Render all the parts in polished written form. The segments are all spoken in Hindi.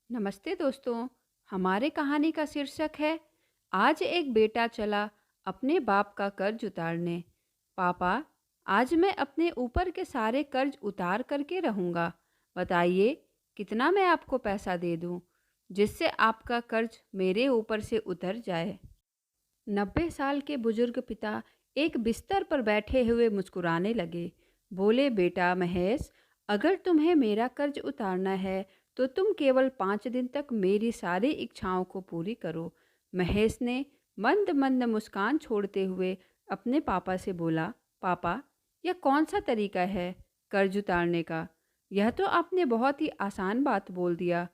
नमस्ते दोस्तों। हमारे कहानी का शीर्षक है आज एक बेटा चला अपने बाप का कर्ज उतारने। पापा, आज मैं अपने ऊपर के सारे कर्ज उतार करके रहूँगा। बताइए कितना मैं आपको पैसा दे दूँ जिससे आपका कर्ज मेरे ऊपर से उतर जाए। 90 साल के बुजुर्ग पिता एक बिस्तर पर बैठे हुए मुस्कुराने लगे। बोले, बेटा महेश, अगर तुम्हें मेरा कर्ज उतारना है तो तुम केवल 5 दिन तक मेरी सारी इच्छाओं को पूरी करो। महेश ने मंद मंद मुस्कान छोड़ते हुए अपने पापा से बोला, पापा, यह कौन सा तरीका है कर्ज उतारने का? यह तो आपने बहुत ही आसान बात बोल दिया।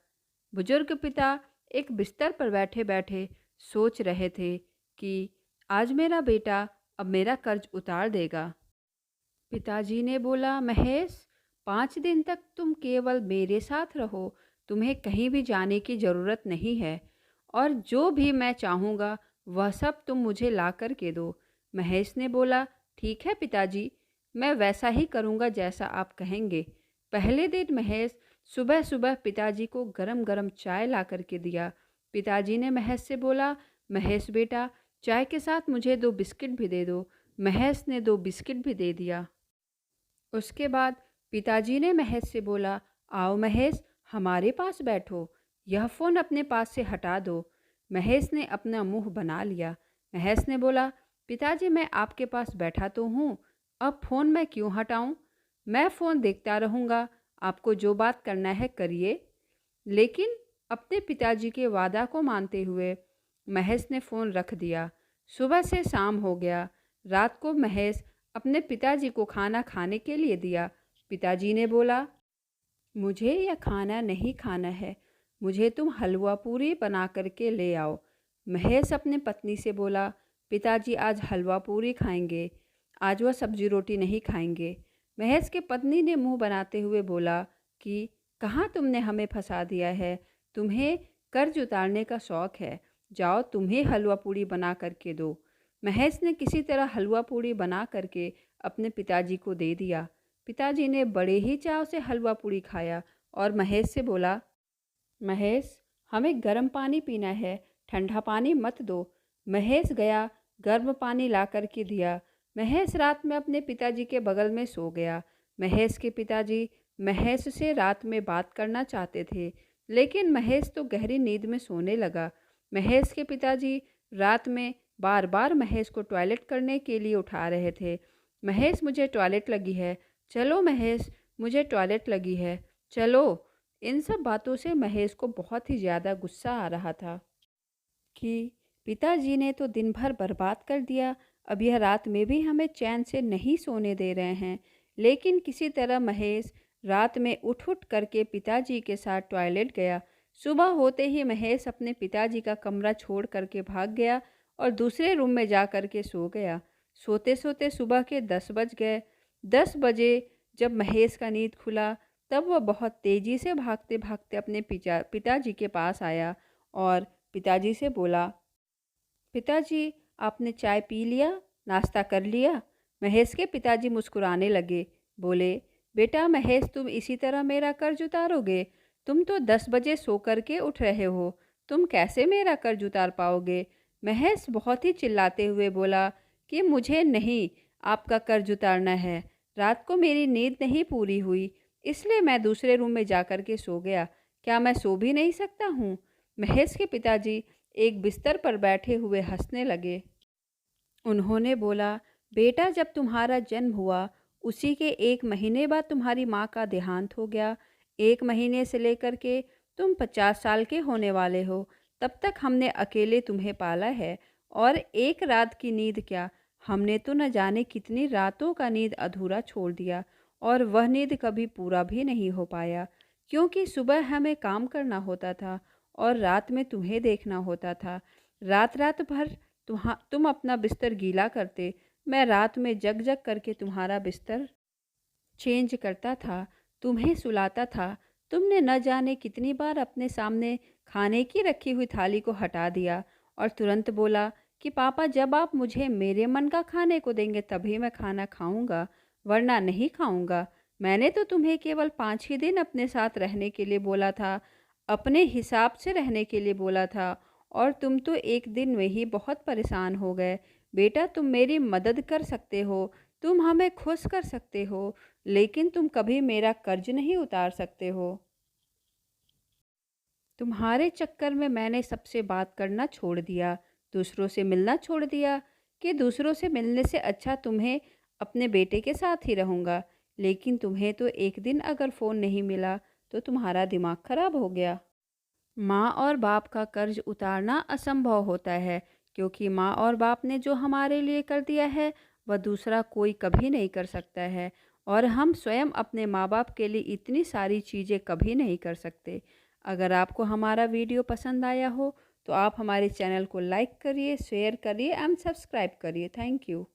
बुजुर्ग पिता एक बिस्तर पर बैठे बैठे सोच रहे थे कि आज मेरा बेटा अब मेरा कर्ज उतार देगा। पिताजी ने बोला, महेश, 5 दिन तक तुम केवल मेरे साथ रहो। तुम्हें कहीं भी जाने की ज़रूरत नहीं है और जो भी मैं चाहूँगा वह सब तुम मुझे ला कर के दो। महेश ने बोला, ठीक है पिताजी, मैं वैसा ही करूँगा जैसा आप कहेंगे। पहले दिन महेश सुबह सुबह पिताजी को गरम गरम चाय ला कर के दिया। पिताजी ने महेश से बोला, महेश बेटा, चाय के साथ मुझे 2 बिस्किट भी दे दो। महेश ने 2 बिस्किट भी दे दिया। उसके बाद पिताजी ने महेश से बोला, आओ महेश, हमारे पास बैठो। यह फ़ोन अपने पास से हटा दो। महेश ने अपना मुंह बना लिया। महेश ने बोला, पिताजी, मैं आपके पास बैठा तो हूँ, अब फ़ोन मैं क्यों हटाऊँ? मैं फ़ोन देखता रहूँगा, आपको जो बात करना है करिए। लेकिन अपने पिताजी के वादा को मानते हुए महेश ने फ़ोन रख दिया। सुबह से शाम हो गया। रात को महेश अपने पिताजी को खाना खाने के लिए दिया। पिताजी ने बोला, मुझे यह खाना नहीं खाना है, मुझे तुम हलवा पूरी बना करके ले आओ। महेश अपने पत्नी से बोला, पिताजी आज हलवा पूरी खाएंगे, आज वह सब्जी रोटी नहीं खाएंगे। महेश की पत्नी ने मुंह बनाते हुए बोला कि कहाँ तुमने हमें फंसा दिया है, तुम्हें कर्ज उतारने का शौक है, जाओ तुम्हें हलवा पूरी बना करके दो। महेश ने किसी तरह हलवा पूरी बना करके अपने पिताजी को दे दिया। पिताजी ने बड़े ही चाव से हलवा पूरी खाया और महेश से बोला, महेश, हमें गर्म पानी पीना है, ठंडा पानी मत दो। महेश गया, गर्म पानी ला कर के दिया। महेश रात में अपने पिताजी के बगल में सो गया। महेश के पिताजी महेश से रात में बात करना चाहते थे, लेकिन महेश तो गहरी नींद में सोने लगा। महेश के पिताजी रात में बार बार महेश को टॉयलेट करने के लिए उठा रहे थे। महेश, मुझे टॉयलेट लगी है, चलो महेश, मुझे टॉयलेट लगी है, चलो। इन सब बातों से महेश को बहुत ही ज़्यादा गुस्सा आ रहा था कि पिताजी ने तो दिन भर बर्बाद कर दिया, अब यह रात में भी हमें चैन से नहीं सोने दे रहे हैं। लेकिन किसी तरह महेश रात में उठ उठ करके पिताजी के साथ टॉयलेट गया। सुबह होते ही महेश अपने पिताजी का कमरा छोड़ करके भाग गया और दूसरे रूम में जा कर के सो गया। सोते सोते सुबह के 10 बज गए। 10 बजे जब महेश का नींद खुला तब वह बहुत तेज़ी से भागते भागते अपने पिताजी के पास आया और पिताजी से बोला, पिताजी, आपने चाय पी लिया, नाश्ता कर लिया? महेश के पिताजी मुस्कुराने लगे। बोले, बेटा महेश, तुम इसी तरह मेरा कर्ज उतारोगे? तुम तो 10 बजे सो कर के उठ रहे हो, तुम कैसे मेरा कर्ज उतार पाओगे? महेश बहुत ही चिल्लाते हुए बोला कि मुझे नहीं आपका कर्ज उतारना है। रात को मेरी नींद नहीं पूरी हुई, इसलिए मैं दूसरे रूम में जा कर के सो गया। क्या मैं सो भी नहीं सकता हूँ? महेश के पिताजी एक बिस्तर पर बैठे हुए हंसने लगे। उन्होंने बोला, बेटा, जब तुम्हारा जन्म हुआ उसी के 1 महीने बाद तुम्हारी माँ का देहांत हो गया। 1 महीने से लेकर के तुम 50 साल के होने वाले हो, तब तक हमने अकेले तुम्हें पाला है। और एक रात की नींद क्या, हमने तो न जाने कितनी रातों का नींद अधूरा छोड़ दिया और वह नींद कभी पूरा भी नहीं हो पाया, क्योंकि सुबह हमें काम करना होता था और रात में तुम्हें देखना होता था। रात रात भर तुम अपना बिस्तर गीला करते, मैं रात में जग जग करके तुम्हारा बिस्तर चेंज करता था, तुम्हें सुलाता था। तुमने न जाने कितनी बार अपने सामने खाने की रखी हुई थाली को हटा दिया और तुरंत बोला कि पापा, जब आप मुझे मेरे मन का खाने को देंगे तभी मैं खाना खाऊंगा, वरना नहीं खाऊंगा। मैंने तो तुम्हें केवल 5 ही दिन अपने साथ रहने के लिए बोला था, अपने हिसाब से रहने के लिए बोला था और तुम तो एक दिन में ही बहुत परेशान हो गए। बेटा, तुम मेरी मदद कर सकते हो, तुम हमें खुश कर सकते हो, लेकिन तुम कभी मेरा कर्ज नहीं उतार सकते हो। तुम्हारे चक्कर में मैंने सबसे बात करना छोड़ दिया, दूसरों से मिलना छोड़ दिया कि दूसरों से मिलने से अच्छा तुम्हें अपने बेटे के साथ ही रहूँगा। लेकिन तुम्हें तो एक दिन अगर फ़ोन नहीं मिला तो तुम्हारा दिमाग खराब हो गया। माँ और बाप का कर्ज उतारना असंभव होता है, क्योंकि माँ और बाप ने जो हमारे लिए कर दिया है वह दूसरा कोई कभी नहीं कर सकता है, और हम स्वयं अपने माँ बाप के लिए इतनी सारी चीज़ें कभी नहीं कर सकते। अगर आपको हमारा वीडियो पसंद आया हो तो आप हमारे चैनल को लाइक करिए, शेयर करिए एंड सब्सक्राइब करिए। Thank you.